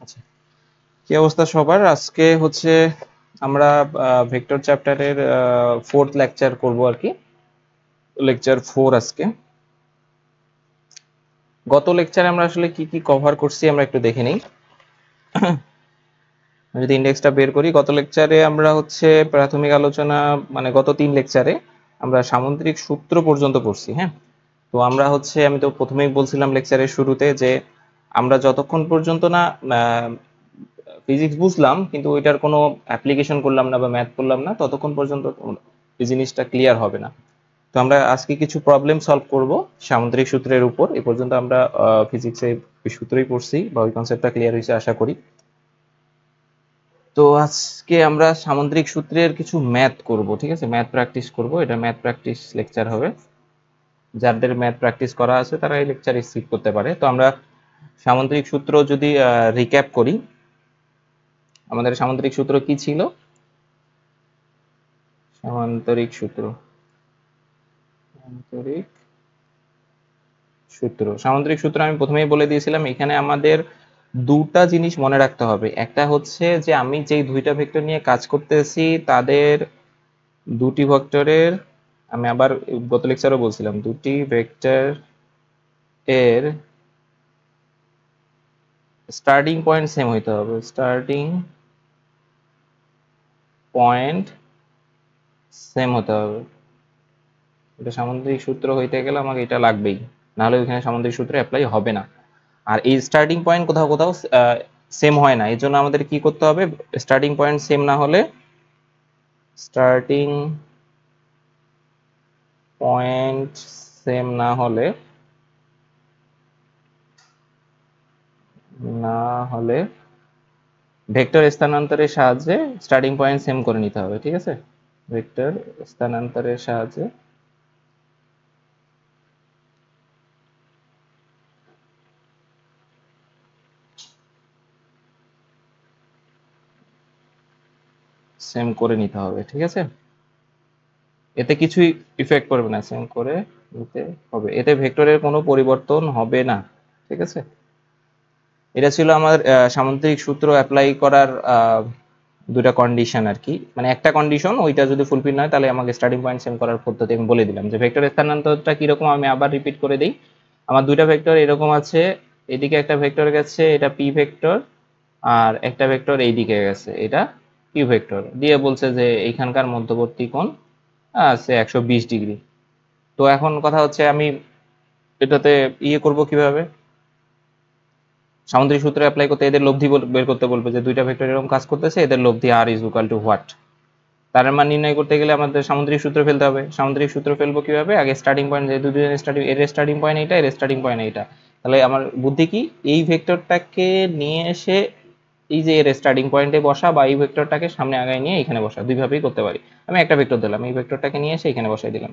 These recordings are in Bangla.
আচ্ছা, কি অবস্থা সবার? আজকে হচ্ছে আমরা ভেক্টর চ্যাপ্টারের 4th লেকচার করব আর কি, লেকচার 4 আজকে। গত লেকচারে আমরা আসলে কি কি কভার করছি আমরা একটু দেখে নিই। যদি ইন্ডেক্সটা বের করি, গত লেকচারে আমরা হচ্ছে প্রাথমিক আলোচনা, মানে গত 3 লেকচারে আমরা সামুদ্রিক সূত্র পর্যন্ত পড়ছি। হ্যাঁ, তো আমরা হচ্ছে, আমি তো প্রথমেই বলছিলাম লেকচারের শুরুতে যে আমরা যতক্ষণ পর্যন্ত না ফিজিক্স বুঝলাম কিন্তু ওইটার কোনো অ্যাপ্লিকেশন করলাম না বা ম্যাথ করলাম না, ততক্ষণ পর্যন্ত এই জিনিসটা ক্লিয়ার হবে না। তো আমরা আজকে কিছু প্রবলেম সলভ করব সামুদ্রিক সূত্রের উপর। এ পর্যন্ত আমরা ফিজিক্সে ওই সূত্রই পড়ছি বা ওই কনসেপ্টটা ক্লিয়ার হয়েছে আশা করি। তো আজকে আমরা সামুদ্রিক সূত্রের কিছু ম্যাথ করব, ঠিক আছে? ম্যাথ প্র্যাকটিস করব, এটা ম্যাথ প্র্যাকটিস লেকচার হবে। যাদের ম্যাথ প্র্যাকটিস করা আছে তারা এই লেকচার স্কিপ করতে পারে। তো আমরা সামুদ্রিক সূত্র যদি রিক্যাপ করি, আমাদের সামুদ্রিক সূত্র কি ছিল? সামান্তরিক সূত্র, সামান্তরিক সূত্র, সামুদ্রিক সূত্র আমি প্রথমেই বলে দিয়েছিলাম। এখানে আমাদের দুটা জিনিস মনে রাখতে হবে। একটা হচ্ছে যে আমি যেই দুইটা ভেক্টর নিয়ে কাজ করতেছি তাদের দুটি ভেক্টরের, আমি আবার গত লেকচারও বলছিলাম, দুটি ভেক্টর এর স্টার্টিং পয়েন্ট সেম হইতে হবে। স্টার্টিং পয়েন্ট সেম হতে হবে। এটা সামুদ্রিক সূত্র হইতে গেলে আমাকে এটা লাগবেই, নাহলে ওইখানে সামুদ্রিক সূত্র অ্যাপ্লাই হবে না। আর এই স্টার্টিং পয়েন্ট কোথাও কোথাও সেম হয় না, এর জন্য আমাদের কি করতে হবে? স্টার্টিং পয়েন্ট সেম না হলে, স্টার্টিং পয়েন্ট সেম না হলে, না হলে ভেক্টর স্থানান্তরের সাহায্যে স্টার্টিং পয়েন্ট সেম করে নিতে হবে, ঠিক আছে? ভেক্টর স্থানান্তরের সাহায্যে সেম করে নিতে হবে, ঠিক আছে? এতে কিছুই ইফেক্ট করবে না, সেম করে নিতে হবে, এতে ভেক্টরের কোনো পরিবর্তন হবে না, ঠিক আছে? এটা ছিল আমার সামুদ্রিক সূত্র অ্যাপ্লাই করার দুটা কন্ডিশন আর কি। মানে একটা কন্ডিশন, ওইটা যদি ফুলফিল না হয় তাহলে আমাকে স্টার্টিং পয়েন্ট সেম করার পদ্ধতি আমি বলে দিলাম। যে ভেক্টর স্থানান্তরটা কিরকম আমি আবার রিপিট করে দিই। আমার দুইটা ভেক্টর এরকম আছে, এদিকে একটা ভেক্টর গেছে, এটা পি ভেক্টর, আর একটা ভেক্টর এইদিকে গেছে, এটা কিউ ভেক্টর, দিয়ে বলছে যে এইখানকার মধ্যবর্তী কোণ আছে 120 ডিগ্রি। তো এখন কথা হচ্ছে আমি এটাতে ইয়ে করব কিভাবে? সামুদ্রিক সূত্র অ্যাপ্লাই করতে এদের লব্ধি বের করতে বলবে যে দুইটা ভেক্টর এরকম কাজ করতেছে, এদের লব্ধি আর ইজ ইকুয়াল টু হোয়াট। তার মান নির্ণয় করতে গেলে আমাদের সামুদ্রিক সূত্র ফেলতে হবে। সামুদ্রিক সূত্র ফেলবো কিভাবে? আগে স্টার্টিং পয়েন্ট, যে দুজনের স্টার্টিং, এর স্টার্টিং পয়েন্ট এইটা, এর স্টার্টিং পয়েন্ট এইটা, তাহলে আমার বুদ্ধি কি, এই ভেক্টরটাকে নিয়ে এসে এই যে এর স্টার্টিং পয়েন্টে বসা, বা এই ভেক্টরটাকে সামনে আগায় নিয়ে এখানে বসা, দুইভাবেই করতে পারি। আমি একটা ভেক্টর দিলাম, এই ভেক্টরটাকে নিয়ে এসে এখানে বসাই দিলাম।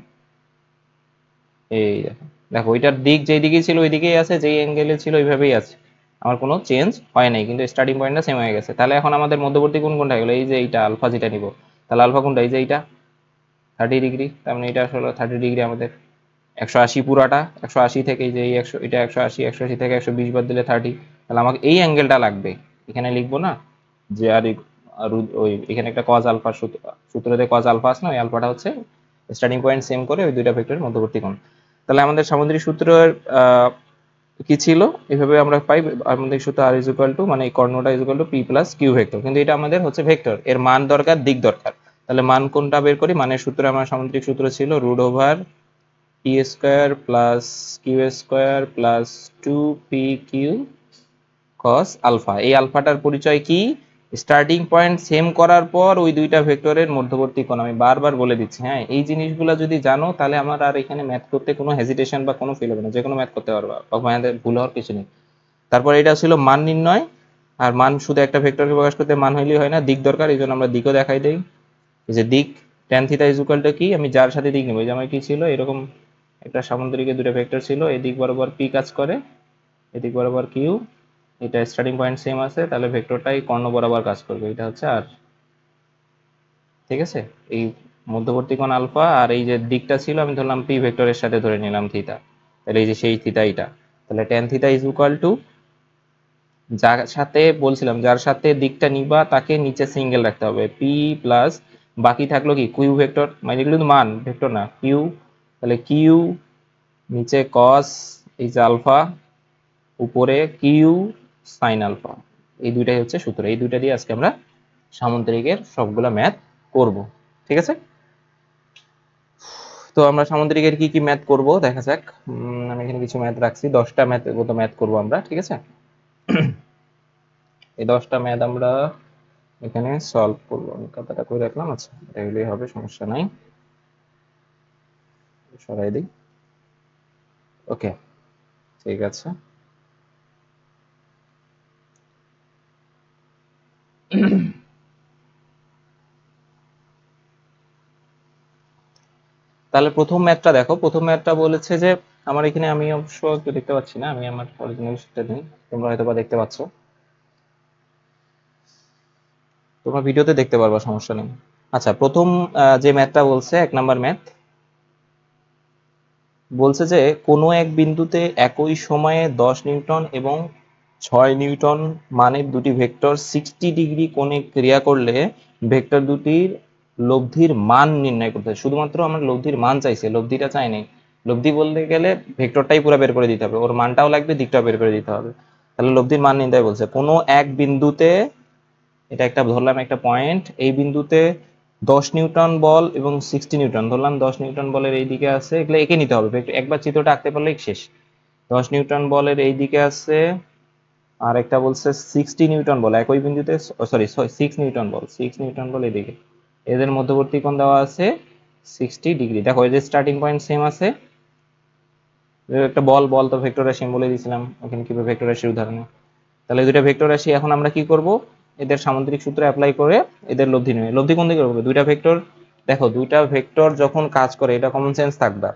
এই দেখো, দেখো ওইটার দিক যেই দিকেই ছিল ওই দিকেই আছে, যেই অ্যাঙ্গেলে ছিল ওইভাবেই আছে, আমার কোনো চেঞ্জ হয় নাই, কিন্তু স্টার্টিং পয়েন্টটা সেম হয়ে গেছে। তাহলে এখন আমাদের মধ্যবর্তী কোণ কোনটা গেলো? এই যে এইটা আলফা যেটা নিব, তাহলে আলফা কোনটা? এই যে এইটা 30 ডিগ্রি, তার মানে এটা আসলে 30 ডিগ্রি আমাদের। 180 পুরাটা, 180 থেকে এই যে এই 100, এটা 180, 180 থেকে 120 বাদ দিলে 30, তাহলে আমাকে এই অ্যাঙ্গেলটা লাগবে। এখানে লিখবো না যে আর ওই এখানে একটা কজ আলফা সূত্রতে কজ আলফা আছে না, ওই আলফাটা হচ্ছে স্টার্টিং পয়েন্ট সেম করে ওই দুইটা ভেক্টরের মধ্যবর্তী কোণ। তাহলে আমাদের সামুদ্রিক সূত্রের কি ছিল? এভাবে আমরা পাই সামুদ্রিক সূত্র আর ইজ ইকুয়াল টু, মানে এই কর্ণটা is equal to P plus Q vector, কিন্তু এটা আমাদের হচ্ছে ভেক্টর, এর মান দরকার, দিক দরকার। তাহলে মান কোনটা বের করি? মানের সূত্রে আমার সামুদ্রিক সূত্র ছিল root over P square plus Q square plus 2pq cos alpha. এই আলফাটার পরিচয় কি? স্টার্টিং পয়েন্ট সেম করার পর ওই দুইটা ভেক্টরের মধ্যবর্তী কোণ। আমি বারবার বলে দিচ্ছি, হ্যাঁ, এই জিনিসগুলো যদি জানো তাহলে আমার আর এখানে ম্যাথ করতে কোনো হেজিটেশন বা কোনো ফিল হবে না, যে কোনো ম্যাথ করতে পারবা, আমাদের ভুল হওয়ার কিছু নেই। তারপর এটা ছিল মান নির্ণয়, আর মান শুধু একটা ভেক্টরকে প্রকাশ করতে মান হইলেই হয় না, দিক দরকার, এই জন্য আমরা দিকও দেখাই দেই। এই যে দিক, tan theta is equal to কি, আমি যার সাথে দিক নেবো, এই যে আমার কি ছিল, এরকম একটা সামুদ্রিকে দুটো ভেক্টর ছিল, এই দিক বরাবর পি কাজ করে, এদিক বরাবর কিউ, এটা স্টার্টিং পয়েন্ট সেম আছে, তাহলে ভেক্টরটাই কর্ণ বরাবর কাজ করবে, এটা হচ্ছে আর, ঠিক আছে? এই মধ্যবর্তী কোণ আলফা, আর এই যে দিকটা ছিল আমি ধরলাম পি ভেক্টরের সাথে ধরে নিলাম থিটা, তাহলে এই যে সেই থিটা, এটা তাহলে tan theta is equal two, যার সাথে বলছিলাম যার সাথে দিকটা নিবা তাকে নিচে সিঙ্গেল রাখতে হবে, পি প্লাস বাকি থাকলো কি কিউ ভেক্টর, মানে এগুলো কিন্তু মান ভেক্টর না, কিউ, তাহলে কিউ নিচে কস এই যে আলফা, উপরে কিউ সাইন আলফা। এই দুইটাই হচ্ছে সূত্র, এই দুইটা দিয়ে আজকে আমরা সামুদ্রিকের সবগুলা ম্যাথ করব। ঠিক আছে, তো আমরা সামুদ্রিকের কি কি ম্যাথ করব দেখা যাক। আমি এখানে কিছু ম্যাথ রাখছি, 10টা ম্যাথের মতো ম্যাথ করব আমরা। ঠিক আছে, এই 10টা ম্যাথ আমরা এখানে সলভ করবো। আমি কথাটা করে রাখলাম, আচ্ছা এটা হলেই হবে, সমস্যা নাই, সরাই দিই। ওকে, ঠিক আছে। তাহলে প্রথম ম্যাথটা দেখো, প্রথম ম্যাথটা বলেছে যে আমার এখানে, আমি অবশ্য একটু দেখতে পাচ্ছি না, আমি আমার অরিজিনাল শিটটা দিই, তোমরা হয়তো বা দেখতে পাচ্ছ, তোমরা ভিডিওতে দেখতে পারবা, সমস্যা নেই। আচ্ছা, প্রথম যে ম্যাথটা বলছে 1 নাম্বার ম্যাথ, বলছে যে কোনো এক বিন্দুতে একই সময়ে 10 নিউটন এবং 6 নিউটন মানের দুটি ভেক্টর 60 ডিগ্রি কোণে ক্রিয়া করলে ভেক্টর দুটির লব্ধির মান নির্ণয় করতে হবে। শুধুমাত্র আমার লব্ধির মান চাইছে, লব্ধিটা চাই নাই। লব্ধি বলতে গেলে ভেক্টরটাই পুরো বের করে দিতে হবে, ওর মানটাও লাগবে, দিকটাও বের করে দিতে হবে। তাহলে লব্ধির মান নির্ণয় বলছে কোনো এক বিন্দুতে, এটা একটা ধরলাম একটা পয়েন্ট, এই বিন্দুতে 10 নিউটন বল এবং 60 নিউটন, ধরলাম 10 নিউটন বলের এই দিকে আছে, এগুলো এঁকে নিতে হবে, একবার চিত্রটা আঁকতে পারলেই শেষ। 10 নিউটন বলের এই দিকে আছে, আর একটা বলছে 60 নিউটন বল একই বিন্দুতে, সরি 6 নিউটন বল, 6 নিউটন বল এদিকে, এদের মধ্যবর্তী কোণ দেওয়া আছে 60 ডিগ্রি। দেখো এই যে স্টার্টিং পয়েন্ট সেম আছে, একটা বল, বল তো ভেক্টর রাশি আমি বলে দিয়েছিলাম ওখানে কিভাবে ভেক্টর রাশির উদাহরণে। তাহলে দুইটা ভেক্টর রাশি, এখন আমরা কি করব, এদের সামুদ্রিক সূত্র অ্যাপ্লাই করে এদের লব্ধি নেবে। লব্ধি কোন দিকে করবে, দুইটা ভেক্টর, দেখো দুইটা ভেক্টর যখন কাজ করে, এটা কমন সেন্স থাকবা,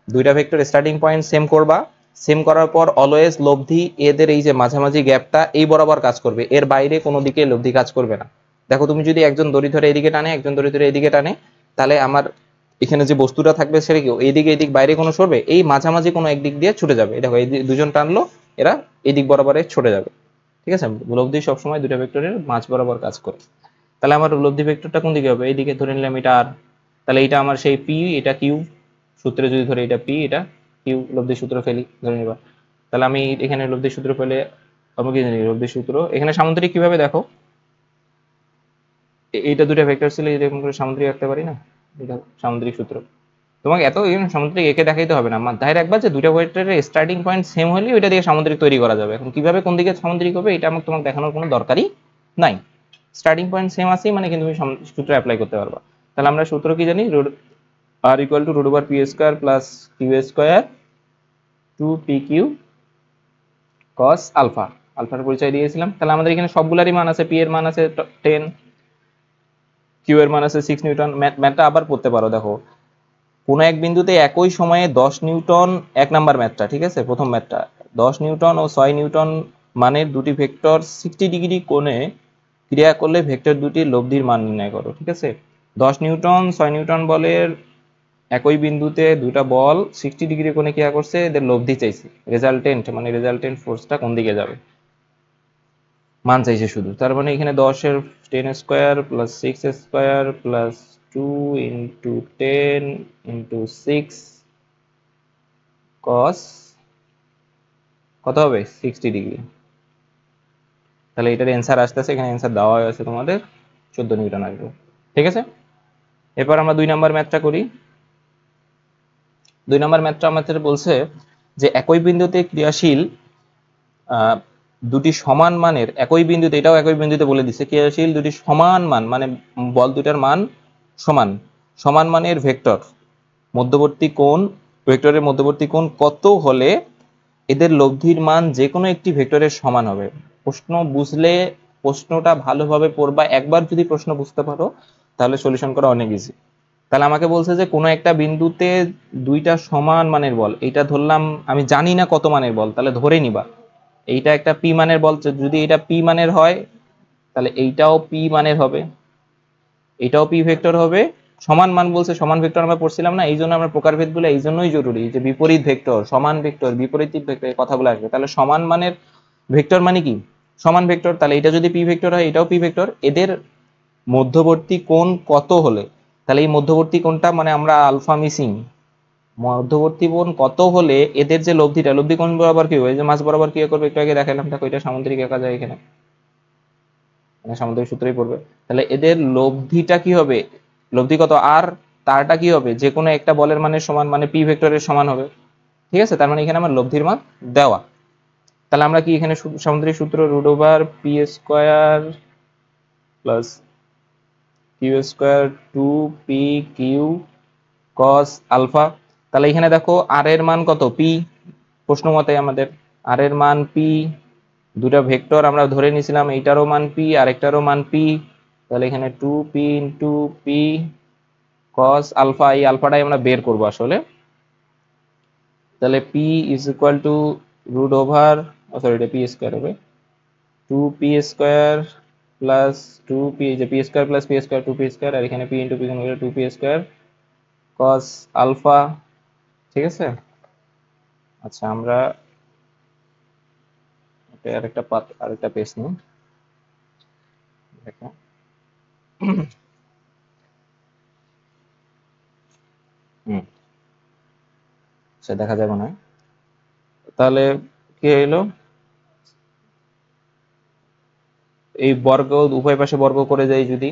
দুইটা ভেক্টর স্টার্টিং পয়েন্ট সেম করবা, সেম করার পর অলওয়েজ লব্ধি এদের এই যে মাঝামাঝি গ্যাপটা এই বরাবর কাজ করবে, এর বাইরে কোনো দিকে লব্ধি কাজ করবে না। দেখো তুমি যদি একজন দড়ি ধরে এদিকে টানে, একজন দড়ি ধরে এদিকে টানে, তাহলে আমার এখানে যে বস্তুটা থাকবে সেটা কি এইদিকে, এদিক বাইরে কোনো সরবে, এই মাঝামাঝি কোনো একদিক দিয়ে ছুটে যাবে। দেখো এই দুজন টানলো, এরা এদিক বরাবরে ছুটে যাবে। ঠিক আছে, লব্ধি সবসময় দুটা ভেক্টরের মাঝ বরাবর কাজ করে। তাহলে আমার লব্ধি ভেক্টরটা কোন দিকে হবে, এইদিকে ধরে নিলাম এটা আর, তাহলে এটা আমার সেই পি, এটা কিউ, সূত্রে যদি ধরে এটা পি এটা কিউ, লব্ধি সূত্র ফেলি ধরে নিবা। তাহলে আমি এখানে লব্ধি সূত্র ফেলে আমি কি জানি, লব্ধি সূত্র এখানে সামুদ্রিক কিভাবে দেখো, এইটা দুটা ভেক্টর ছিল, এরকম করে সামুদ্রিক রাখতে পারি না, এটা সামুদ্রিক সূত্র। তোমাকে এত সামুদ্রিক একে দেখাইতে হবে না, মাথায় রাখবা যে দুইটা ভেক্টরের স্টার্টিং পয়েন্ট সেম হলে ওইটা দিয়ে সামুদ্রিক তৈরি করা যাবে। এখন কিভাবে কোন দিকে সামুদ্রিক হবে এটা আমাকে তোমাকে দেখানোর কোনো দরকারই নাই, স্টার্টিং পয়েন্ট সেম আছেই মানে কিন্তু তুমি সূত্র অ্যাপ্লাই করতে পারবা। তাহলে আমরা সূত্র কি জানি, আর equal to root over P square plus Q square two P Q cos alpha, আলফার পরিচয় দিয়েছিলাম। তাহলে আমাদের এখানে সবগুলারই মান আছে, পি এর মান আছে 10, কিউ এর মান আছে 6 নিউটন। ম্যাথটা আবার পড়তে পারো, দেখো কোনো এক বিন্দুতে একই সময়ে 10 নিউটন, 1 নাম্বার ম্যাথটা, ঠিক আছে, প্রথম ম্যাথটা 10 নিউটন ও 6 নিউটন মানের দুটি ভেক্টর 60 ডিগ্রি কোণে ক্রিয়া করলে ভেক্টর দুটির লব্ধির মান নির্ণয় করো। ঠিক আছে, 10 নিউটন 6 নিউটন বলের একই বিন্দুতে দুটা বল 60 ডিগ্রি কোণে ক্রিয়া করছে, এদের লব্ধি চাইছে, রেজাল্টেন্ট মানে রেজাল্টেন্ট ফোর্সটা কোন দিকে যাবে মান চাইছে শুধু। তার মানে এখানে 10 এর 10 square plus 6 square plus 2 into 10 into 6 cos কত হবে 60 ডিগ্রি। তাহলে এটার অ্যান্সার আসতেছে, এখানে অ্যান্সার দেওয়া হয়েছে তোমাদের 14 নিউটন আসবে। ঠিক আছে, এরপর আমরা 2 নাম্বার ম্যাথটা করি। 2 নাম্বার ম্যাথটা আমাদের বলছে যে একই বিন্দুতে ক্রিয়াশীল দুটি সমান মানের, একই বিন্দুতে, এটাও একই বিন্দুতে বলে দিচ্ছে, ক্রিয়াশীল দুটি সমান মান মানে বল দুটার মান সমান, সমান মানের ভেক্টর মধ্যবর্তী কোণ, ভেক্টরের মধ্যবর্তী কোণ কত হলে এদের লব্ধির মান যে কোনো একটি ভেক্টরের সমান হবে। প্রশ্ন বুঝলে, প্রশ্নটা ভালোভাবে পড়বা, একবার যদি প্রশ্ন বুঝতে পারো তাহলে সলিউশন করা অনেক ইজি। তাহলে আমাকে বলছে যে কোনো একটা বিন্দুতে দুইটা সমান মানের বল, এইটা ধরলাম আমি জানি না কত মানের বল, তাহলে ধরে নিবা এইটা একটা পি মানের বল, যদি এটা পি মানের হয় তাহলে এইটাও পি মানের হবে, এটাও পি ভেক্টর হবে, সমান মান বলছে, সমান ভেক্টর আমরা পড়ছিলাম না, এই জন্য আমরা প্রকারভেদগুলো এই জন্যই জরুরি, যে বিপরীত ভেক্টর, সমান ভেক্টর, বিপরীত ভেক্টর এই কথাগুলো আসবে। তাহলে সমান মানের ভেক্টর মানে কি? সমান ভেক্টর। তাহলে এটা যদি পি ভেক্টর হয়, এটাও পি ভেক্টর, এদের মধ্যবর্তী কোণ কত হলে, তাহলে এই মধ্যবর্তী কোণটা মানে আমরা আলফা মিসিং, মধ্যবর্তী কোণ কত হলে এদের যে লব্ধিটা, লব্ধি কোণ বরাবর কি হবে, যে মাঝ বরাবর কি করবে একটু আগে দেখালাম, দেখো এটা সামুদ্রিক একা যায় এখানে, মানে সামুদ্রিক সূত্রই পড়বে। তাহলে এদের লব্ধিটা কি হবে, লব্ধি কত, আর তারটা কি হবে, যে কোনো একটা বলের মানের সমান, মানে পি ভেক্টরের সমান হবে। ঠিক আছে, তার মানে এখানে আমার লব্ধির মান দেওয়া। তাহলে আমরা কি এখানে সামুদ্রিক সূত্র root over P square plus Q square two P Q cos alpha. তাহলে এখানে দেখো আর এর মান কত, পি, প্রশ্ন মতে আমাদের আর এর মান পি, দুটা ভেক্টর আমরা ধরে নিয়েছিলাম, এইটারও মান পি আর একটারও মান পি। তাহলে এখানে two P into P cos alpha, এই আলফাটাই আমরা বের করবো আসলে। তাহলে P is equal to root over, sorry এটা পি স্কোয়ার হবে, two P square plus two P, যে P square plus P square, two P square, আর এখানে P into P two P square cos alpha. ঠিক আছে, আচ্ছা আমরা আরেকটা পাত, আরেকটা পেজ নিই, দেখো সে দেখা যাবে না। তাহলে কি হইলো, এই বর্গ উভয় পাশে বর্গ করে যাই, যদি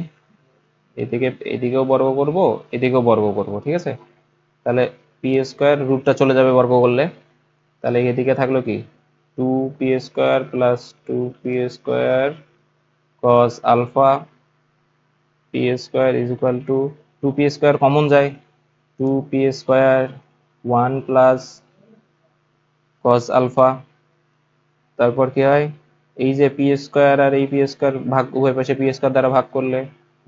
এদিকে এদিকেও বর্গ করব এদিকেও বর্গ করব, ঠিক আছে। তাহলে পি স্কোয়ার রুটটা চলে যাবে বর্গ করলে, তাহলে এদিকে থাকলো কি two P square plus two P square cos alpha P square is equal to, two P square common যায়, two P square one plus cos alpha. তারপর কি হয়, এই যে পি স্কোয়ার আর এই পি স্কোয়ার ভাগ, উভয় পাশে পি স্কোয়ার দ্বারা ভাগ করলে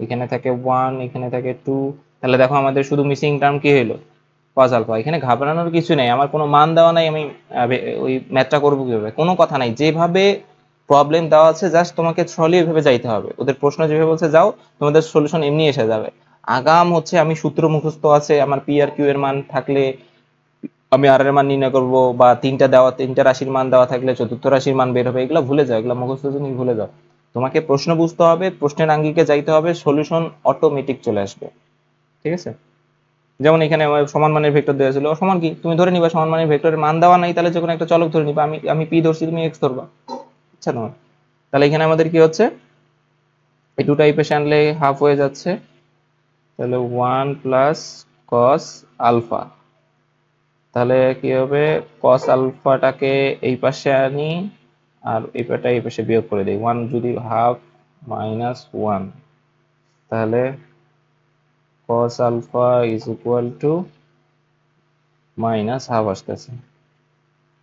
এখানে থাকে ওয়ান, এখানে থাকে টু। তাহলে দেখো আমাদের শুধু মিসিং টার্ম কি হলো, কস আলফা। এখানে ঘাবড়ানোর কিছু নেই, আমার কোনো মান দেওয়া নাই, আমি ওই ম্যাথটা করবো কিভাবে, কোনো কথা নাই, যেভাবে প্রবলেম দেওয়া আছে জাস্ট তোমাকে সলি ওইভাবে যাইতে হবে, ওদের প্রশ্ন যেভাবে বলছে যাও, তোমাদের সলিউশন এমনি এসে যাবে। আগাম হচ্ছে আমি সূত্র মুখস্থ আছে, আমার পি আর কিউ এর মান থাকলে আমি আর এর মান নির্ণয় করবো, বা তিনটা রাশির মান দেওয়া থাকলে চতুর্থ রাশির মান বের হবে, এগুলো ভুলে যাও, এগুলো মুখস্থ তুমি ভুলে যাও। তোমাকে প্রশ্ন বুঝতে হবে, প্রশ্নের আঙ্গিকে যাইতে হবে, সলিউশন অটোমেটিক চলে আসবে। ঠিক আছে, যেমন এখানে আমার সমান মানের ভেক্টর দেওয়া ছিল, সমান কি তুমি ধরে নিবা, সমান মানের ভেক্টরের মান দেওয়া নাই, তাহলে যে কোনো একটা চলক ধরে নিবা, আমি আমি পি ধরছি, তুমি এক্স ধরবা, আচ্ছা তোমার। তাহলে এখানে আমাদের কি হচ্ছে, এই দুটা এই পাশে আনলে হাফ হয়ে যাচ্ছে, তাহলে ওয়ান প্লাস কস আলফা। তাহলে কি হবে, কস আলফাটাকে এই পাশে আনি আর এই পাশটা এই পাশে বিয়োগ করে দিই, ওয়ান যদি হাফ মাইনাস ওয়ান, তাহলে cos alpha is equal to minus half আসতেছে,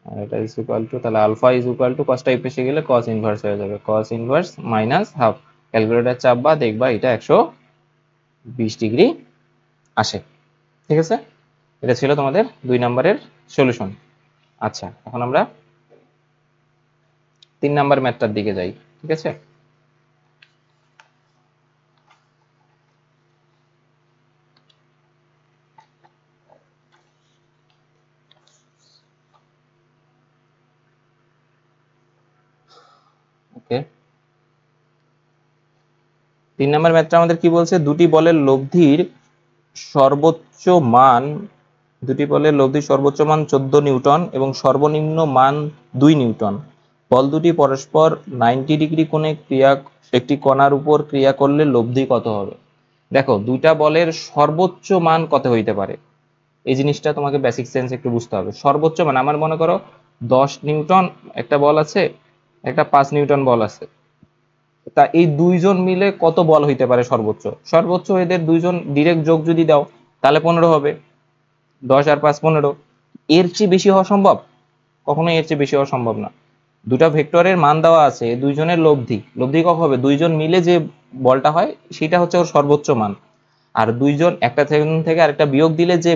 আর এটা ইজ ইকুয়াল টু, তাহলে আলফা ইজ ইকুয়াল টু কসটা এই পাশে গেলে কস ইনভার্স হয়ে যাবে, cos inverse minus half, calculator চাপবা দেখবা এটা 120 ডিগ্রি আসে। ঠিক আছে, এটা ছিল তোমাদের 2 নম্বরের সলিউশন। আচ্ছা এখন আমরা 3 নাম্বার ম্যাথটার দিকে যাই। ঠিক আছে, ওকে 3 নাম্বার ম্যাথটা আমাদের কি বলছে, দুটি বলের লব্ধির সর্বোচ্চ মান, দুটি বলের লব্ধির সর্বোচ্চ মান 14 নিউটন এবং সর্বনিম্ন মান 2 নিউটন। বল দুটি পরস্পর 90 ডিগ্রি কোণে একটি কণার উপর ক্রিয়া করলে লব্ধি কত হবে। দেখো দুইটা বলের সর্বোচ্চ মান কত হইতে পারে, এই জিনিসটা তোমাকে বেসিক সেন্স একটু বুঝতে হবে। সর্বোচ্চ মান, আমার মনে করো 10 নিউটন একটা বল আছে, একটা 5 নিউটন বল আছে, তা এই দুইজন মিলে কত বল হইতে পারে সর্বোচ্চ, সর্বোচ্চ এদের দুইজন ডিরেক্ট যোগ যদি দাও তাহলে 15 হবে, 10 আর 5 15, এর চেয়ে বেশি হওয়া সম্ভব, কখনোই এর চেয়ে বেশি হওয়া সম্ভব না। দুটা ভেক্টরের মান দেওয়া আছে, দুইজনের লব্ধি, লব্ধি কত হবে, দুইজন মিলে যে বলটা হয় সেটা হচ্ছে ওর সর্বোচ্চ মান, আর দুইজন একটা থেকে আরেকটা বিয়োগ দিলে যে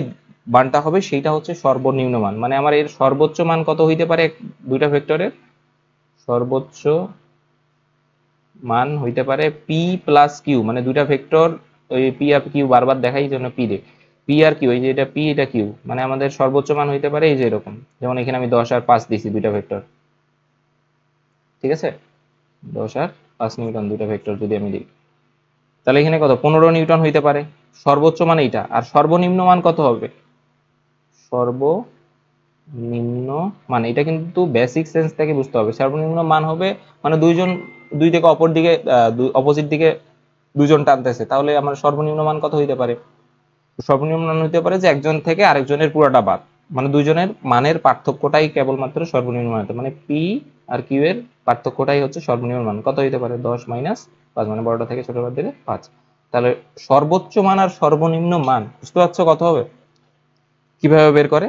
মানটা হবে সেটা হচ্ছে সর্বনিম্ন মান। মানে আমার এর সর্বোচ্চ মান কত হইতে পারে, দুইটা ভেক্টরের সর্বোচ্চ মান হইতে পারে পি প্লাস কিউ, মানে দুইটা ভেক্টর ওই পি আর কিউ বারবার দেখাই জন্য পি দে, পি আর কিউ, এই যে এটা পি এটা কিউ, মানে আমাদের সর্বোচ্চ মান হইতে পারে এই যে এরকম, যেমন এখানে আমি 10 আর 5 দিছি দুইটা ভেক্টর, ঠিক আছে, 10 আর 5 নিউটন দুইটা ভেক্টর যদি আমি দিই, তাহলে এখানে কত 15 নিউটন হইতে পারে সর্বোচ্চ মান এইটা। আর সর্বনিম্ন মান কত হবে, সর্বনিম্ন মান এটা কিন্তু বেসিক সেন্স থেকে বুঝতে হবে। সর্বনিম্ন মান হবে মানে দুই থেকে অপর দিকে অপোজিট দিকে দুইজন টানতেছে, তাহলে আমার সর্বনিম্ন মান কত হইতে পারে, সর্বনিম্ন মান হইতে পারে যে একজন থেকে আরেকজনের পুরোটা বাদ, মানে দুইজনের মানের পার্থক্যটাই কেবলমাত্র সর্বনিম্ন মান, মানে পি আর কিউ এর পার্থক্যটাই হচ্ছে সর্বনিম্ন মান। কত হইতে পারে 10 মাইনাস 5, মানে বড়টা থেকে ছোট বাদ দিলে 5। তাহলে সর্বোচ্চ মান আর সর্বনিম্ন মান বুঝতে পারছো কত হবে, কিভাবে বের করে।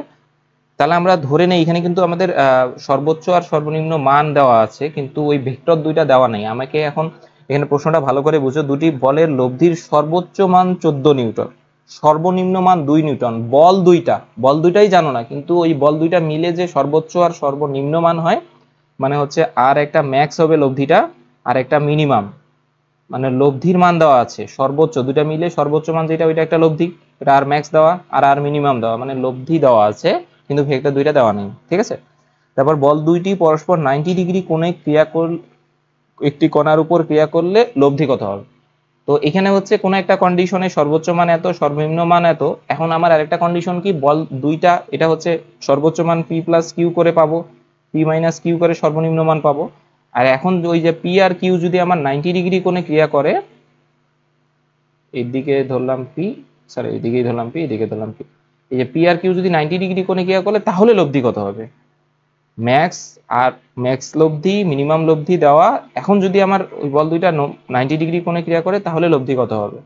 তাহলে আমরা ধরে নেই এখানে কিন্তু আমাদের সর্বোচ্চ আর সর্বনিম্ন মান দেওয়া আছে, কিন্তু ওই ভেক্টর দুইটা দেওয়া নেই। আমাকে এখন এখানে প্রশ্নটা ভালো করে বুঝো, দুটি বলের লব্ধির সর্বোচ্চ মান 14 নিউটন, সর্বনিম্ন মান 2 নিউটন, বল দুইটাই জানো না, কিন্তু ওই বল দুইটা মিলে যে সর্বোচ্চ আর সর্বনিম্ন মান হয়, মানে হচ্ছে আর একটা ম্যাক্স হবে লব্ধিটা, আর একটা মিনিমাম, মানে লব্ধির মান দেওয়া আছে সর্বোচ্চ, দুইটা মিলে সর্বোচ্চ মান যেটা ওইটা একটা লব্ধি, এটা আর ম্যাক্স দেওয়া আর মিনিমাম দেওয়া, মানে লব্ধি দেওয়া আছে কিন্তু ভেক্টর দুইটা দেওয়া নেই, ঠিক আছে। তারপর বল দুইটি পরস্পর 90 ডিগ্রি কোণে একটি কণার উপর ক্রিয়া করলে লব্ধি কত হবে। তো এখানে হচ্ছে কোন একটা কন্ডিশনে সর্বোচ্চ মান এত, সর্বনিম্ন মান এত। এখন আমার আরেকটা কন্ডিশন কি, বল দুইটা, এটা হচ্ছে সর্বোচ্চ মান পি প্লাস কিউ করে পাবো, পি মাইনাস কিউ করে সর্বনিম্ন মান পাবো। আর এখন ওই যে পি আর কিউ যদি আমার 90 ডিগ্রি কোণে ক্রিয়া করে, এইদিকে ধরলাম পি, সরি এইদিকেই ধরলাম পি, এদিকে ধরলাম পি, এই যে পি আর কিউ যদি 90 ডিগ্রি কোণে ক্রিয়া করলে তাহলে লব্ধি কত হবে, ম্যাক্স আর ম্যাক্স লব্ধি মিনিমাম লব্ধি দেওয়া। এখন যদি আমার ওই বল দুইটা 90 ডিগ্রি কোণে ক্রিয়া করে তাহলে লব্ধি কত হবে,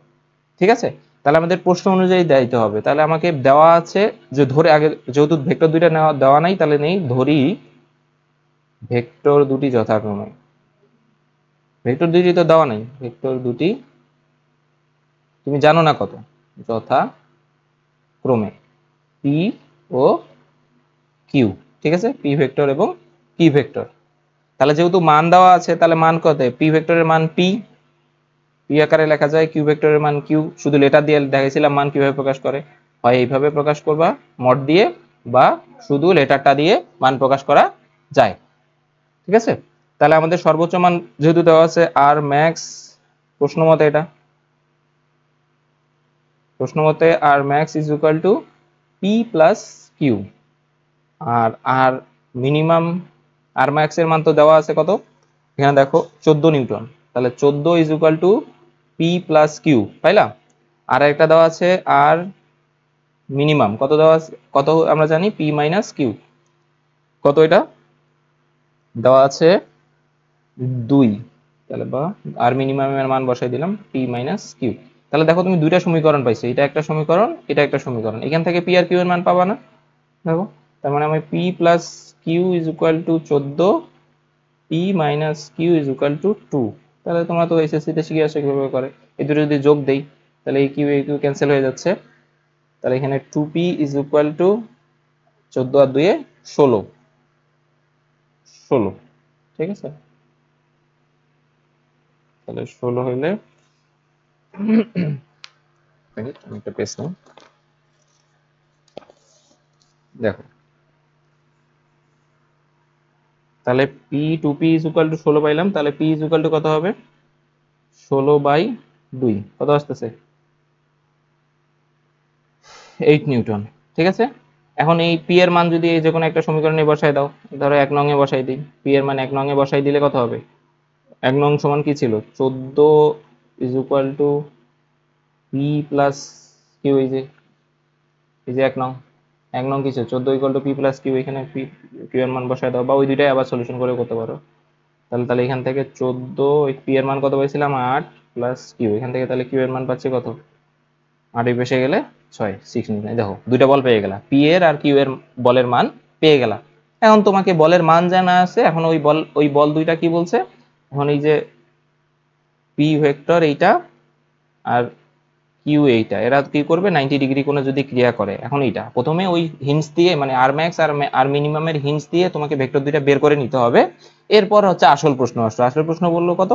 ঠিক আছে। তাহলে আমাদের প্রশ্ন অনুযায়ী দিতে হবে। তাহলে আমাকে দেওয়া আছে যে ধরে, আগে যেহেতু ভেক্টর দুইটা দেওয়া নাই তাহলে নেই, ধরি ভেক্টর দুটি যথাক্রমে, ভেক্টর দুটি তো দেওয়া নাই, ভেক্টর দুটি তুমি জানো না কত, যথাক্রমে পি ও কিউ, ঠিক আছে, পি ভেক্টর এবং কি ভেক্টর। তাহলে যেহেতু মান দেওয়া আছে তাহলে মান কত, পি ভেক্টরের মান পি, পি আকারে লেখা যায়, কিউ ভেক্টরের মান কিউ, শুধু লেটার দিয়ে দেখাইছিলাম মান কিভাবে প্রকাশ করে, হয় এইভাবে প্রকাশ করবা মড দিয়ে, বা শুধু লেটারটা দিয়ে মান প্রকাশ করা যায়, ঠিক আছে। তাহলে আমাদের সর্বোচ্চ মান যেহেতু দেওয়া আছে আর ম্যাক্স, প্রশ্ন মতে এটা, প্রশ্ন মতে R max is equal to P plus Q, R minimum R max এর মান তো দেওয়া আছে কত, এখানে দেখো 14 নিউটন, তাহলে 14 is equal to P plus q পাইলা। আর একটা দেওয়া আছে আর মিনিমাম কত দেওয়া আছে, কত আমরা জানি পি মাইনাস কিউ, কত এটা দেওয়া আছে 2, তাহলে বা আর মিনিমামের মান বসাই দিলাম পি মাইনাস কিউ। তাহলে দেখো তুমি দুইটা সমীকরণ পাইছো, এটা একটা সমীকরণ, এটা একটা সমীকরণ, এখান থেকে পি আর কিউ এর মান পাবা না, দেখো তার মানে আমি p plus q is equal to 14, p minus q is equal to 2। তাহলে তোমরা তো এসএসসি তে শিখে আসো কিভাবে করে, এই দুটো যদি যোগ দেই তাহলে এই কিউ ক্যান্সেল হয়ে যাচ্ছে, তাহলে এখানে 2p ইজ ইকুয়াল টু 14 আর 2 এ 16, ঠিক আছে। তাহলে 16 হইলে একটা পেজ নাও, দেখো তাহলে P 2p is equal two 16 পাইলাম, তাহলে p ইজ ইকুয়াল টু কত হবে 16/2, কত আসতেছে 8 নিউটন, ঠিক আছে। এখন এই পি এর মান যদি এই যে কোনো একটা সমীকরণে বসাই দাও, ধরো 1 নং এ বসাই দিই, পি এর মান 1 নং এ বসাই দিলে কত হবে, 1 নং সমান কি ছিল 14 is equal to P plus q, এই যে 1 নং, 1 নং কিছু 14 equal to P plus q, এখানে কিউ এর মান বসাই দাও, বা ওই দুইটাই আবার সলিউশন করে করতে পারো। তাহলে এখান থেকে 14, পি এর মান কত পাইছিলাম 8 প্লাস কিউ, এখান থেকে তাহলে কিউ এর মান পাচ্ছি কত 8 এর পেশে গেলে 6, 6 নিউটন। দেখো দুইটা বল পেয়ে গেলা, পি এর আর কিউ এর বলের মান পেয়ে গেলা। এখন তোমাকে বলের মান জানা আছে, এখন ওই বল দুইটা কি বলছে, এখন এই যে পি ভেক্টর এইটা আর কিউ এইটা, এরা কি করবে 90 ডিগ্রি কোণে যদি ক্রিয়া করে, এখন এইটা প্রথমে ওই হিন্টস দিয়ে মানে আর ম্যাক্স আর মিনিমামের হিন্টস দিয়ে তোমাকে ভেক্টর দুইটা বের করে নিতে হবে। এরপর হচ্ছে আসল প্রশ্ন আসলো, আসল প্রশ্ন বললো কত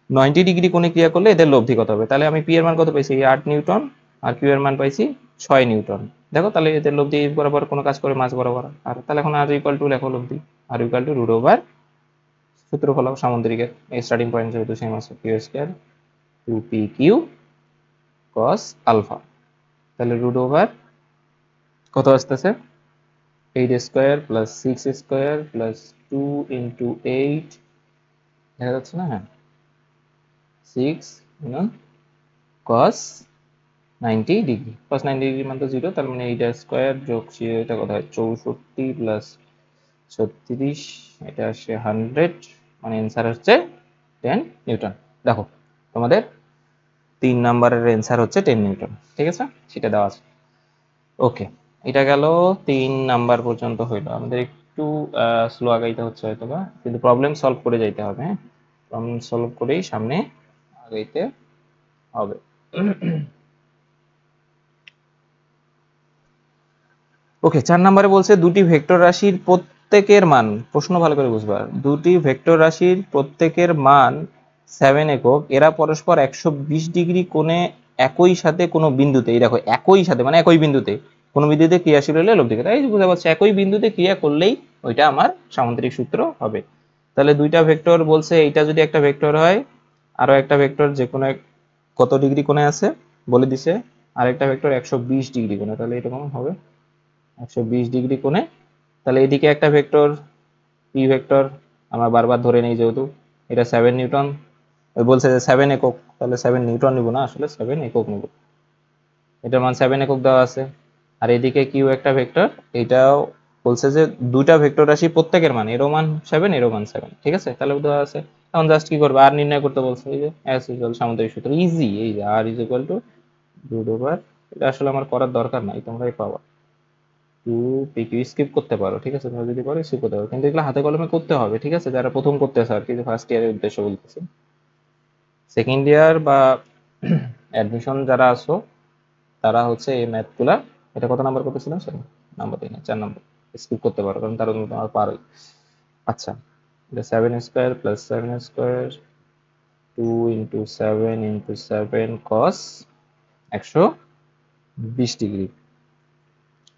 90 ডিগ্রি কোণে ক্রিয়া করলে এদের লব্ধি কত হবে? তাহলে আমি পি এর মান কত পাইছি? 8 নিউটন, আর কিউ এর মান পাইছি 6 নিউটন। দেখো তাহলে এদের লব্ধি এই বরাবর কোনো কাজ করে মাঝ বরাবর। আর তাহলে এখন আর ইকুয়াল টু লেখো লব্ধি, R equal to root over সূত্র ফলাও সামুদ্রিকের, এই স্টার্টিং পয়েন্ট যেহেতু সেম আছে, q square 2p q cos alpha. তাহলে রুট ওভার কত আসতেছে? 8 square plus 6 square plus 2 into 8, দেখা যাচ্ছে না? হ্যাঁ, 6 cos 90 ডিগ্রি। cos 90 ডিগ্রি মানে তো 0, তার মানে 8 স্কয়ার যোগ এটা কত হয়? 64 প্লাস 36, এটা আসে 100, মানে অ্যান্সার হচ্ছে 10 নিউটন। দেখো তোমাদের 3 নাম্বারের অ্যান্সার হচ্ছে 10 নিউটন, ঠিক আছে, সেটা দেওয়া আছে। ওকে, এটা গেল 3 নাম্বার পর্যন্ত হইলো। আমাদের একটু স্লো আগাইতে হচ্ছে হয়তো বা, কিন্তু প্রবলেম সলভ করে যাইতে হবে। হ্যাঁ, প্রবলেম সলভ করেই সামনে আগাইতে হবে। ওকে, 4 নম্বরে বলছে দুটি ভেক্টর রাশির প্রত্যেকের মান, প্রশ্ন ভালো করে বুঝবা, দুটি ভেক্টর রাশির প্রত্যেকের মান 7 একক, এরা পরস্পর 120 ডিগ্রি কোণে একই সাথে কোনো বিন্দুতে, এই দেখো একই সাথে মানে একই বিন্দুতে কোনো বিন্দুতে ক্রিয়াশীল হলে লব্ধি কত? এই বুঝা যাচ্ছে একই বিন্দুতে ক্রিয়া করলেই ওইটা আমার সামুদ্রিক সূত্র হবে। তাহলে দুইটা ভেক্টর বলছে, এইটা যদি একটা ভেক্টর হয়, আরো একটা ভেক্টর যে কোনো কত ডিগ্রি কোণে আছে বলে দিছে, আরেকটা ভেক্টর 120 ডিগ্রি কোণে, তাহলে এরকম হবে 120 ডিগ্রি কোণে। তাহলে এদিকে একটা ভেক্টর পি ভেক্টর আমরা বারবার ধরে নেই, যেহেতু এটা 7 নিউটন, ওই বলছে যে 7 একক, তাহলে 7 নিউটন নিব না, আসলে 7 একক নিব, এটার মান 7 একক দেওয়া আছে। আর এদিকে কিউ একটা ভেক্টর, এটাও বলছে যে দুইটা ভেক্টর রাশি প্রত্যেকের মান, এরও মান 7 এরও মান 7, ঠিক আছে, তাহলে দেওয়া আছে। এখন জাস্ট কি করবে? আর নির্ণয় করতে বলছে, এই যে অ্যাস ইকুয়াল সামুদ্রিক সূত্র, ইজি, এই যে R is equal to root over, এটা আসলে আমার করার দরকার নাই, তোমরাই পাবা, টু পিকিউ স্কিপ করতে পারো, ঠিক আছে, তোমরা যদি পারো স্কিপ করতে পারো, কিন্তু এগুলো হাতে কলমে করতে হবে, ঠিক আছে, যারা প্রথম করতেছে আর কি, ফার্স্ট ইয়ারের উদ্দেশ্য বলতেছি। সেকেন্ড ইয়ার বা অ্যাডমিশন যারা আসো তারা হচ্ছে এই ম্যাথগুলা, এটা কত নাম্বার করতেছিলাম সেটা নাম্বার দিই না, 4 নাম্বার, স্কিপ করতে পারো, কারণ তারা তোমার পারোই। আচ্ছা, এটা 7 square plus 7 square 2 into 7 into 7 cos 120 degree,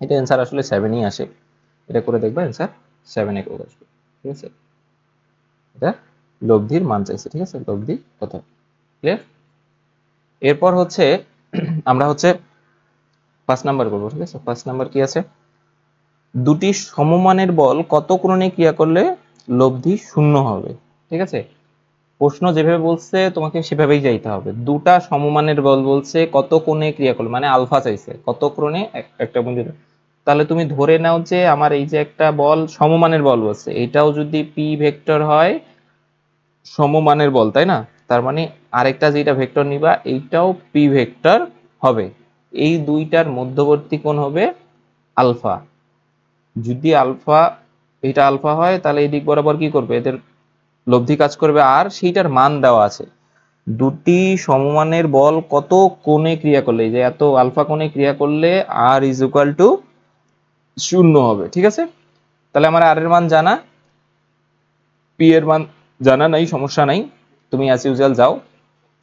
এটা অ্যান্সার আসলে 7ই আসে, এটা করে দেখবা অ্যান্সার 7 একক আসবে, ঠিক আছে। এটা লব্ধির মান চাইছে, ঠিক আছে, লব্ধি কত, ক্লিয়ার। এরপর হচ্ছে আমরা হচ্ছে 5 নাম্বার করবো, ঠিক আছে। 5 নাম্বার কি আছে? দুটি সমমানের বল কত কোণে ক্রিয়া করলে লব্ধি শূন্য হবে, ঠিক আছে। প্রশ্ন যেভাবে বলছে তোমাকে সেভাবেই যাইতে হবে। দুটা সমমানের বল বলছে কত কোণে ক্রিয়া করলে, মানে আলফা চাইছে, কত কোণে একটা বিন্দু। তাহলে তুমি ধরে নাও যে আমার এই যে একটা বল সমমানের বল বলছে, এটাও যদি পি ভেক্টর হয়, সমমানের বল, তাই না, তার মানে আরেকটা যেটা ভেক্টর নিবা এইটাও পি ভেক্টর হবে, এই দুইটার মধ্যবর্তী কোণ হবে আলফা। যদি আলফা, এটা আলফা হয়, তাহলে এই দিক বরাবর কি করবে? এদের লব্ধি কাজ করবে, আর সেইটার মান দেওয়া আছে। দুটি সমমানের বল কত কোণে ক্রিয়া করলে, যে এত আলফা কোণে ক্রিয়া করলে আর ইজ ইকুয়াল টু 0 হবে, ঠিক আছে। তাহলে আমার আর এর মান জানা, পি এর মান জানা নাই, সমস্যা নাই, তুমি অ্যাজ ইউজুয়াল যাও,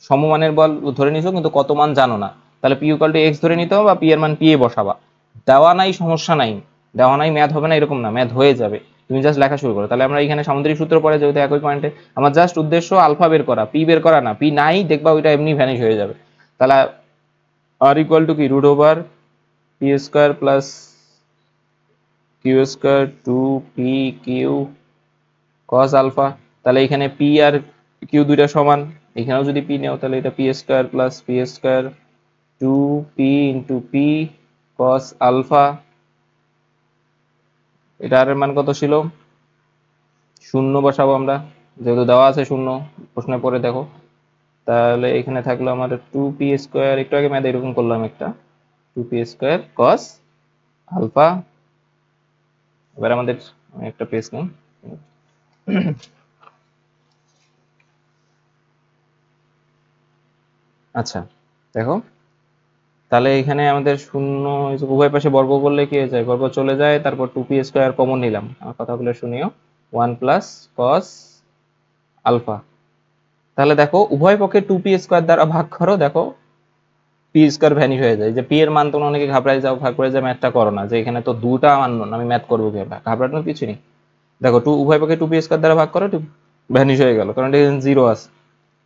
সমমানের বল ধরে নিছো কিন্তু কত মান জানো না, তাহলে পি ইকুয়াল টু এক্স ধরে নিতে হবে, বা পি এর মান পি এ বসাবা। দেওয়া নাই, সমস্যা নাই, দেওয়া নাই ম্যাথ হবে না এরকম না, ম্যাথ হয়ে যাবে, তুমি জাস্ট লেখা শুরু করো। তাহলে আমরা এখানে সামুদ্রিক সূত্র পড়ে, যেহেতু একই পয়েন্টে, আমার জাস্ট উদ্দেশ্য আলফা বের করা, পি বের করা না, পি নাই দেখবা ওইটা এমনি ভ্যানিশ হয়ে যাবে। তাহলে আর ইকুয়াল টু কি, root over P square plus Q square 2p q cos alpha. তাহলে এখানে পি আর কিউ দুইটা সমান, এখানেও যদি পি নেও তাহলে এটা P square plus P square 2p into p cos alpha. এটা আর এর মান কত ছিল? 0 বসাবো আমরা, যেহেতু দেওয়া আছে 0 প্রশ্নে পরে দেখো। তাহলে এখানে থাকলো আমার 2p স্কোয়ার, একটু আগে ম্যাথ এরকম করলাম একটা, 2p স্কোয়ার cos আলফা। এবার আমাদের একটা পেজ নেই, আচ্ছা দেখো, তাহলে এখানে আমাদের 0 উভয় পাশে বর্গ করলে কি হয়ে যায়? বর্গ চলে যায়, তারপর 2p স্কোয়ার কমন নিলাম, আমার কথাগুলো শুনিও, 1 প্লাস cos আলফা। তাহলে দেখো উভয় পক্ষে 2p স্কয়ার দ্বারা ভাগ করো, দেখো পি স্কয়ার ভ্যানিশ হয়ে যায়। যে পি এর মান তোমরা অনেকে ঘাবড়ায় যাও, ভাগ করে যে ম্যাথটা করো না, যে এখানে তো দুটা মান আমি ম্যাথ করবো কিভাবে, ঘাবড়ানোর কিছু নেই। দেখো উভয় পক্ষে 2p স্কয়ার দ্বারা ভাগ করো, ভ্যানিশ হয়ে গেল, কারণ এখানে 0 আছে,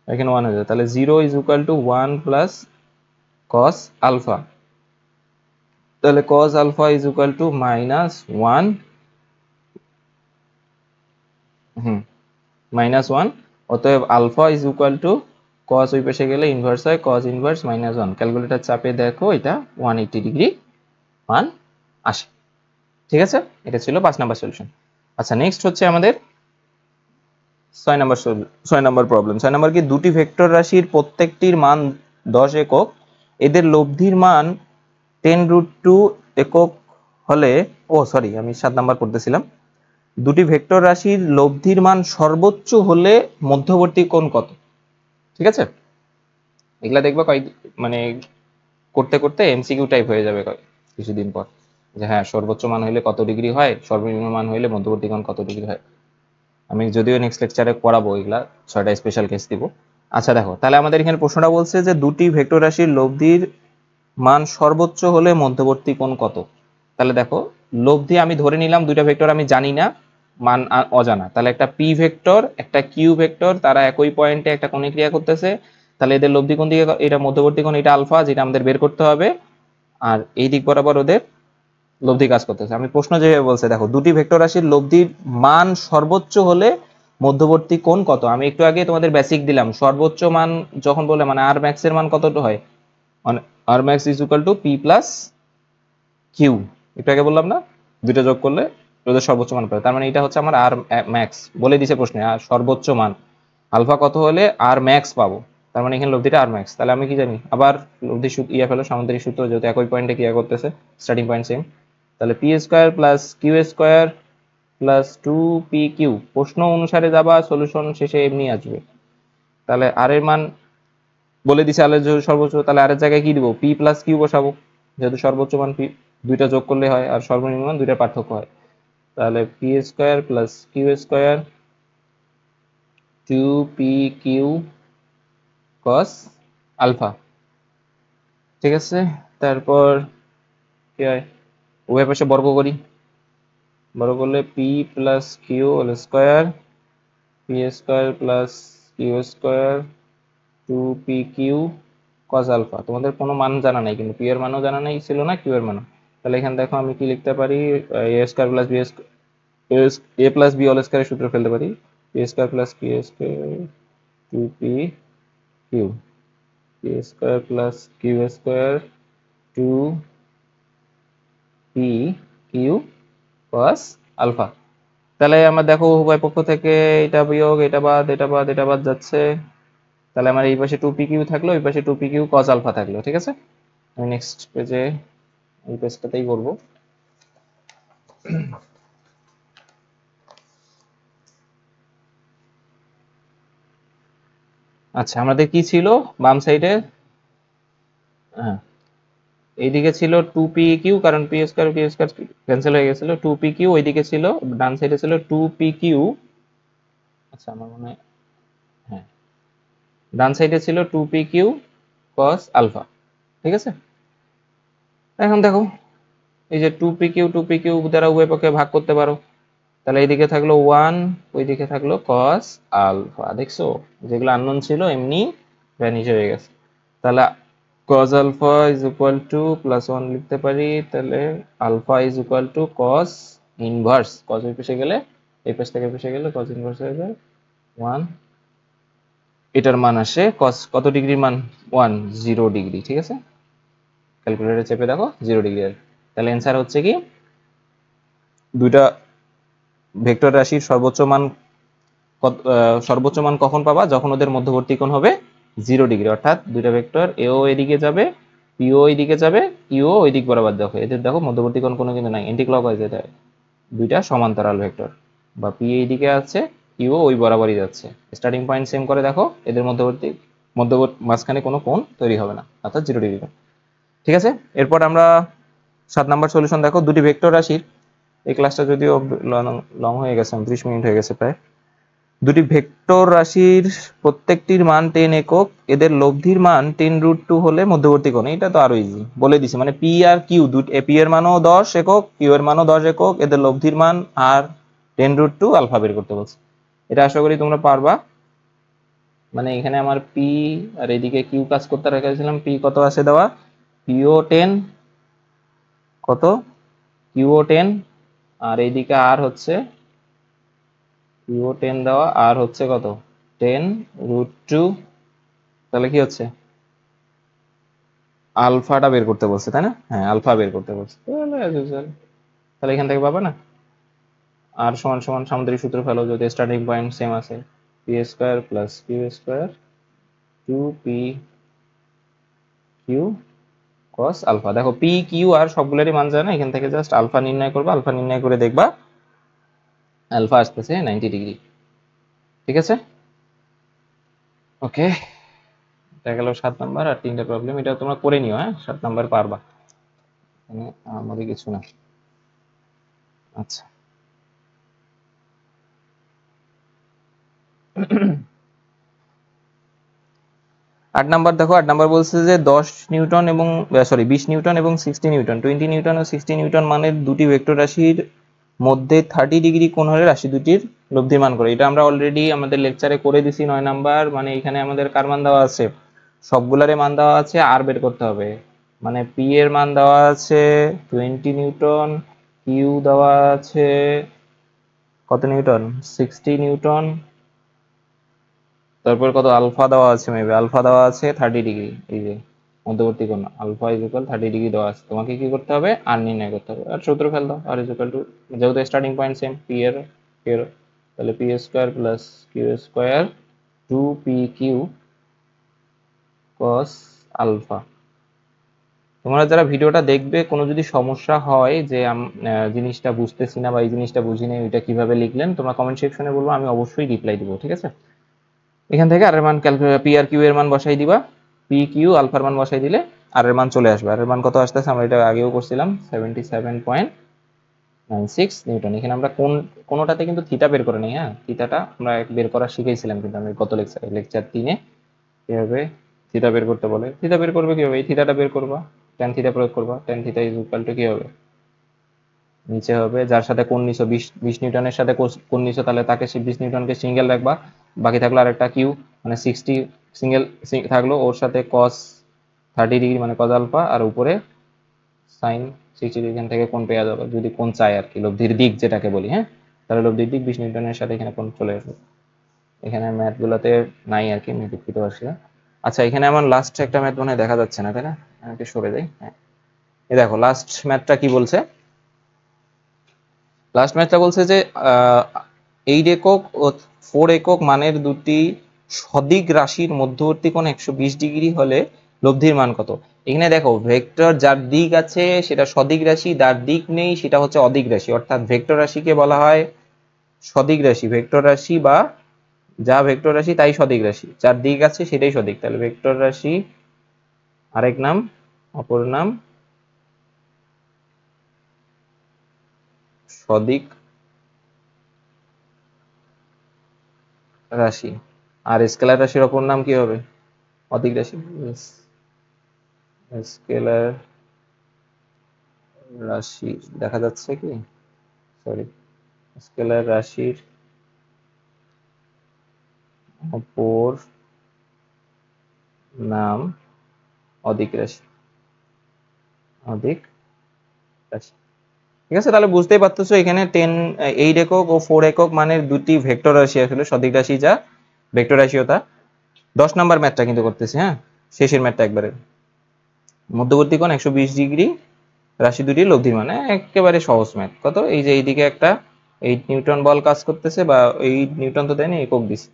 এখানে 1 হয়ে যায়। তাহলে 0 is equal to 1 plus cos alpha. তাহলে cos alpha is equal to -1, -1। অতএব alpha is equal to cos ওই পাশে গেলে ইনভার্স হয়, cos ইনভার্স -1। ক্যালকুলেটর চাপে দেখো এটা 180 ডিগ্রি মান আসে। ঠিক আছে, এটা ছিল 5 নাম্বার সলিউশন। আচ্ছা, নেক্সট হচ্ছে আমাদের 6 নাম্বার প্রবলেম। 6 নাম্বার কি, দুটি ভেক্টর রাশির প্রত্যেকটির মান 10 একক, এদের লব্ধির মান 10√2 একক হলে, আমি 7 নাম্বার পড়তেছিলাম। দুটি ভেক্টর রাশির লব্ধির মান সর্বোচ্চ হলে মধ্যবর্তী কোণ কত? ঠিক আছে, এগুলা দেখবা মানে করতে করতে এমসিকিউ টাইপ হয়ে যাবে কিছুদিন পর, যে হ্যাঁ সর্বোচ্চ মান হইলে কত ডিগ্রি হয়, সর্বনিম্ন মান হইলে মধ্যবর্তী কোণ কত ডিগ্রি হয়। আমি যদিও নেক্সট লেকচারে পড়াবো এগুলা, 6টা স্পেশাল কেস দিব। আচ্ছা দেখো, তাহলে আমাদের এখানে প্রশ্নটা বলছে যে দুটি ভেক্টর রাশির লব্ধির মান সর্বোচ্চ হলে মধ্যবর্তী কোণ কত। তাহলে দেখো, লব্ধি আমি ধরে নিলাম দুইটা ভেক্টর আমি জানি না, মান অজানা। তাহলে একটা পি ভেক্টর একটা কিউ ভেক্টর, তারা একই পয়েন্টে একটা কোণে ক্রিয়া করতেছে। তাহলে এদের লব্ধি কোণ দিকে, এটা মধ্যবর্তী কোণ, এটা আলফা, যেটা আমাদের বের করতে হবে। আর এই দিক বরাবর ওদের লব্ধি কাজ করতেছে। আমি প্রশ্ন যেভাবে বলছে, দেখো দুটি ভেক্টর রাশির লব্ধির মান সর্বোচ্চ হলে মধ্যবর্তী কোণ কত। আমি একটু আগে তোমাদের বেসিক দিলাম, সর্বোচ্চ মান যখন বলে মানে আর ম্যাক্স এর মান কতটা হয়, মানে R max is equal to P plus Q. একটু আগে বললাম না, দুইটা যোগ করলে ওদের সর্বোচ্চ মান পাবে। তার মানে এটা হচ্ছে আমার আর ম্যাক্স, বলে দিছে প্রশ্নে, আর সর্বোচ্চ মান আলফা কত হলে আর ম্যাক্স পাবো। তার মানে এখানে লব্ধিটা আর ম্যাক্স। তাহলে আমি কি জানি, আবার লব্ধি ইয়া ফেলো, সামুদ্রিক সূত্র, যেহেতু একই পয়েন্টে ক্রিয়া করতেছে, স্টার্টিং পয়েন্ট সেম। তাহলে p square plus Q square plus 2pq, প্রশ্ন অনুসারে যাবা, সলিউশন শেষে এমনি আসবে। তাহলে আর এর মান বলে দিছে, আর এর সর্বোচ্চ, তাহলে আর এর জায়গায় কি দিব, পি প্লাস কিউ বসাবো, যেহেতু সর্বোচ্চ মান পি, দুইটা যোগ করলে হয়, আর সর্বনিম্ন মান দুইটার পার্থক্য হয়। তাহলে p square plus Q square 2pq cos alpha. ঠিক আছে, তারপর কি হয়, উভয় পাশে বর্গ করি, বর্গ করলে p plus q whole square, p square plus Q square 2pq cos alpha. তোমাদের কোনো মান জানা নাই, কিন্তু পি এর মানও জানা নাই ছিল না, কিউ এর মানও। তাহলে এখানে দেখো আমি কি লিখতে পারি, a square plus b a plus b whole স্কোয়ারের সূত্র ফেলতে পারি, p square plus Q square 2pq, p square plus Q square 2pq cos alpha. তাহলে আমরা দেখো উভয় পক্ষ থেকে এটা বিয়োগ, এটা বাদ, এটা বাদ, এটা বাদ যাচ্ছে। তাহলে আমার এই পাশে 2pq থাকলো, এই পাশে 2pq cos আলফা থাকলো। ঠিক আছে, আমি নেক্সট পেজে এই পেজটাতেই করব। আচ্ছা, আমাদের কি ছিল বাম সাইডে, হ্যাঁ এইদিকে ছিল 2pq, কারণ পি স্কয়ার ক্যান্সেল হয়ে গেছিল, 2pq ওইদিকে ছিল, ডান সাইডে ছিল 2pq। আচ্ছা আমার মনে হয়, হ্যাঁ ডান সাইডে ছিল 2pq cos আলফা। ঠিক আছে, এখন দেখো এই যে 2pq দ্বারা উভয় পক্ষে ভাগ করতে পারো। তাহলে এইদিকে থাকলো 1, ওইদিকে থাকলো cos আলফা। দেখছো, যেগুলো আননোন ছিল এমনি ভ্যানিশ হয়ে গেছে। তাহলে cos alpha is equal to +1 লিখতে পারি। তাহলে alpha is equal to cos inverse, cos ওই পাশে গেলে, এই পাশ থেকে পাশে গেলে cos ইনভার্স হয়ে যায় 1। এটার মান আসে cos কত ডিগ্রির মান, 0 ডিগ্রি। ঠিক আছে, ক্যালকুলেটরে চেপে দেখো 0 ডিগ্রি। তাহলে অ্যান্সার হচ্ছে কি, দুইটা ভেক্টর রাশির সর্বোচ্চ মান কখন পাবা, যখন ওদের মধ্যবর্তী কোণ হবে 0 ডিগ্রি। অর্থাৎ দুইটা ভেক্টর এও এদিকে যাবে, পিও এদিকে যাবে, কিউ ওই দিক বরাবর, দেখো এদের দেখো মধ্যবর্তী কোণ কোনো কিন্তু নাই, অ্যান্টি ক্লকওয়াইজ, এটা দুইটা সমান্তরাল ভেক্টর, বা পি এইদিকে আছে, কিউ ওই বরাবরই যাচ্ছে, স্টার্টিং পয়েন্ট সেম করে দেখো, এদের মধ্যবর্তী মাঝখানে কোনো কোণ তৈরি হবে না, অর্থাৎ 0 ডিগ্রি। ঠিক আছে, এরপর আমরা 7 নাম্বার সলিউশন দেখো, দুটি ভেক্টর রাশির, এই ক্লাসটা যদিও লং হয়ে গেছে, 30 মিনিট হয়ে গেছে প্রায়। দুটি ভেক্টর রাশির প্রত্যেকটির মান 10 একক, এদের লব্ধির মান 10√2 হলে মধ্যবর্তী কোণ। এটা তো আরো ইজি, বলে দিছি। মানে পি আর কিউ, পি এর মানও 10 একক, কিউ এর মানও 10 একক, এদের লব্ধির মান আর 10√2 আলফা বের করতে বলছে। এটা আশা করি তোমরা পারবা। মানে এখানে আমার পি আর এদিকে কিউ কাজ করতে রেখেছিলাম। পি কত আছে দেওয়া, পিও 10, কত কিউও 10, আর এইদিকে আর হচ্ছে কিউও 10 দেওয়া, আর হচ্ছে কত 10√2। তাহলে কি হচ্ছে, আলফাটা বের করতে বলছে, তাই না? হ্যাঁ, আলফা বের করতে বলছে। তাহলে এখান থেকে পাবে না, আর সমান সমান সামুদ্রিক সূত্র ফেলো যদি স্টার্টিং পয়েন্ট সেম আছে, p square plus Q square 2p q cos alpha. দেখো পি কিউ আর সবগুলোরই মান জানা, এখান থেকে জাস্ট আলফা নির্ণয় করবা। আলফা নির্ণয় করে দেখবা আলফা আসতেছে 90 ডিগ্রি। ঠিক আছে, ওকে। এটা গেল 7 নাম্বার। আর 3টা প্রবলেম এটা তোমরা করে নিও, হ্যাঁ 7 নাম্বার পারবা, মানে আমাদের কিছু না। আচ্ছা, 8 নাম্বার দেখো। 8 নাম্বার বলছে যে 10 নিউটন এবং 20 নিউটন এবং 60 নিউটন, 20 নিউটন ও 60 নিউটন মানের দুটি ভেক্টর রাশির মধ্যে 30 ডিগ্রি কোণ হলে রাশি দুটির লব্ধির মান করে। এটা আমরা অলরেডি আমাদের লেকচারে করে দিছি 9 নাম্বার। মানে এখানে আমাদের কার মান দেওয়া আছে, সবগুলারে মান দেওয়া আছে, আর বের করতে হবে। মানে পি এর মান দেওয়া আছে 20 নিউটন, কিউ দেওয়া আছে কত নিউটন 60 নিউটন, তারপর কত আলফা দেওয়া আছে, মেবি আলফা দেওয়া আছে 30 ডিগ্রি। এই যে মধ্যবর্তী কোণ আলফা ইজ ইকুয়াল 30 ডিগ্রি দেওয়া আছে। তোমাকে কি করতে হবে, আর নির্ণয় করতে হবে। আর সূত্র ফেল দাও, আর ইজ ইকুয়াল টু, যেহেতু স্টার্টিং পয়েন্ট সেম পি এর, তাহলে p square plus Q square 2p q cos alpha. তোমরা যারা ভিডিওটা দেখবে, কোনো যদি সমস্যা হয় যে জিনিসটা বুঝতেছি না বা এই জিনিসটা বুঝি না, ওইটা কিভাবে লিখলেন, তোমরা কমেন্ট সেকশনে বলবো, আমি অবশ্যই রিপ্লাই দিব। ঠিক আছে, এখান থেকে আর এর মান পি আর কিউ এর মান বসাই দিবা। পি কিউ আলফার মান বসাই দিলে আর এর মান চলে আসবে। আর এর মান কত আসতেছে, আমরা এটা আগেও করছিলাম 77.96 নিউটন। এখানে আমরা কোনটাতে কিন্তু থিটা বের করে নেই, হ্যাঁ থিটাটা আমরা বের করা শিখেছিলাম কিন্তু আমি গত লেকচার 3-এ কিভাবে থিটা বের করতে বলে। থিটা বের করবে কিভাবে, এই থিটাটা বের করবা, tan থিটা প্রয়োগ করবা। tan theta is equal to কি হবে, নিচে হবে যার সাথে কোণ নিছো 20 নিউটনের সাথে কোণ নিছো, তাহলে তাকে 20 নিউটনকে সিঙ্গেল রাখবা। বাকি থাকলো আরেকটা কিউ, মানে 60 সিঙ্গেল থাকলো, ওর সাথে cos 30 ডিগ্রি মানে cos আলফা, আর উপরে sin 60 ডিগ্রি। এখান থেকে কোণ পেয়ে যাবে যদি কোণ চাই আর কি, লব্ধির দিক যেটাকে বলি। হ্যাঁ, তাহলে লব্ধির দিক 20 নিউটনের সাথে এখানে কোণ চলে আসবে। এখানে ম্যাথ গুলাতে নাই আর কি, আমি দুঃখিত পারছি না। আচ্ছা, এখানে আমার লাস্ট একটা ম্যাথ মনে হয় দেখা যাচ্ছে না, তাই না? আমি একটু সরে যাই। হ্যাঁ, এই দেখো লাস্ট ম্যাথটা কি বলছে। লাস্ট ম্যাথটা বলছে যে 8 একক ও 4 একক মানের দুটি সদিক রাশির মধ্যবর্তী কোণ 120 ডিগ্রি হলে লব্ধির মান কত। এখানে দেখো ভেক্টর যার দিক আছে সেটা সদিক রাশি, যার দিক নেই সেটা হচ্ছে অদিক রাশি। অর্থাৎ ভেক্টর রাশিকে বলা হয় সদিক রাশি। ভেক্টর রাশি বা যা ভেক্টর রাশি তাই সদিক রাশি, যার দিক আছে সেটাই সদিক। তাহলে ভেক্টর রাশি আরেক নাম, অপর নাম সদিক রাশি। আর স্কেলার রাশির অপর নাম কি হবে, অদিক রাশি। স্কেলার রাশি দেখা যাচ্ছে কি, সরি, স্কেলার রাশির অপর নাম অদিক রাশি, অদিক রাশি। ঠিক আছে, তাহলে বুঝতেই পারতেছো এখানে 8 একক ও 4 একক মানের দুটি ভেক্টর রাশি আসলে সদিক রাশি, যা ভেক্টর রাশিও তা। 10 নাম্বার ম্যাথটা কিন্তু করতেছি, হ্যাঁ শেষের ম্যাথটা একবারে। মধ্যবর্তী কোণ 120 ডিগ্রি, রাশি দুটির লব্ধির মানে একেবারে সহজ ম্যাথ। কত, এই যে এইদিকে একটা 8 নিউটন বল কাজ করতেছে, বা 8 নিউটন তো দেয়নি, একক দিছে,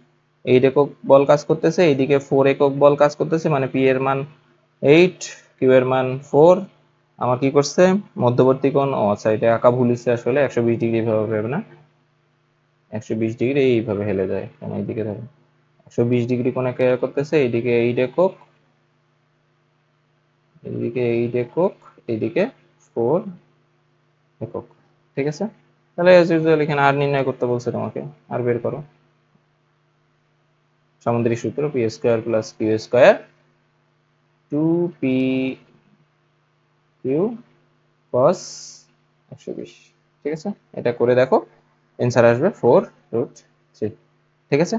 8 একক বল কাজ করতেছে, এইদিকে 4 একক বল কাজ করতেছে, মানে পি এর মান 8, কিউ এর মান 4। আমার কি করছে, মধ্যবর্তী কোণ, ও আচ্ছা এটা আঁকা ভুল হচ্ছে আসলে, 120 ডিগ্রি ভাবে হবে না, 120 ডিগ্রি এইভাবে হেলে যায়, কেন এইদিকে ধরো 120 ডিগ্রি কোণে করতেছে, এইদিকে 8 একক, এইদিকে 8 একক, এইদিকে 4 একক। ঠিক আছে, তাহলে এজ ইউজুয়াল এখানে আর নির্ণয় করতে বলছে তোমাকে, আর বের করো। সামুদ্রিক সূত্র p square plus Q square 2p q cos 120। ঠিক আছে, এটা করে দেখো, অ্যান্সার আসবে 4√3। ঠিক আছে,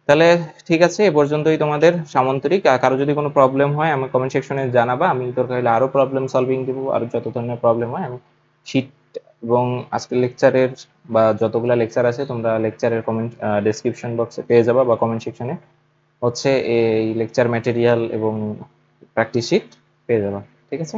তাহলে ঠিক আছে, এ পর্যন্তই তোমাদের সামান্তরিক। কারো যদি কোনো প্রবলেম হয় আমি কমেন্ট সেকশনে জানাবা, আমি তোর কাছে আরো প্রবলেম সলভিং দিব, আরো যত ধরনের প্রবলেম হয় আমি শীট এবং আজকের লেকচারের বা যতগুলা লেকচার আছে তোমরা লেকচারের কমেন্ট ডেসক্রিপশন বক্সে পেয়ে যাবা বা কমেন্ট সেকশনে হচ্ছে এই লেকচার ম্যাটেরিয়াল এবং প্র্যাকটিস শিট পেয়ে যাবা। ঠিক আছে।